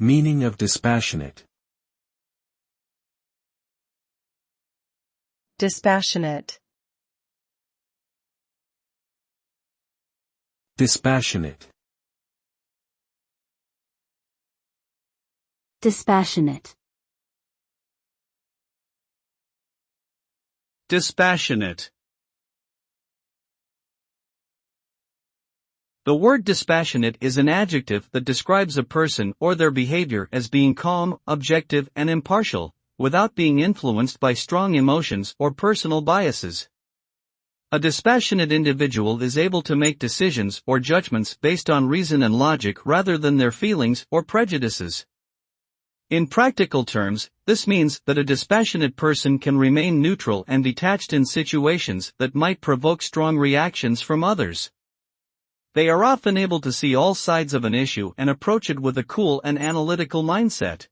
Meaning of dispassionate. Dispassionate. Dispassionate. Dispassionate. Dispassionate. The word dispassionate is an adjective that describes a person or their behavior as being calm, objective, and impartial, without being influenced by strong emotions or personal biases. A dispassionate individual is able to make decisions or judgments based on reason and logic rather than their feelings or prejudices. In practical terms, this means that a dispassionate person can remain neutral and detached in situations that might provoke strong reactions from others. They are often able to see all sides of an issue and approach it with a cool and analytical mindset.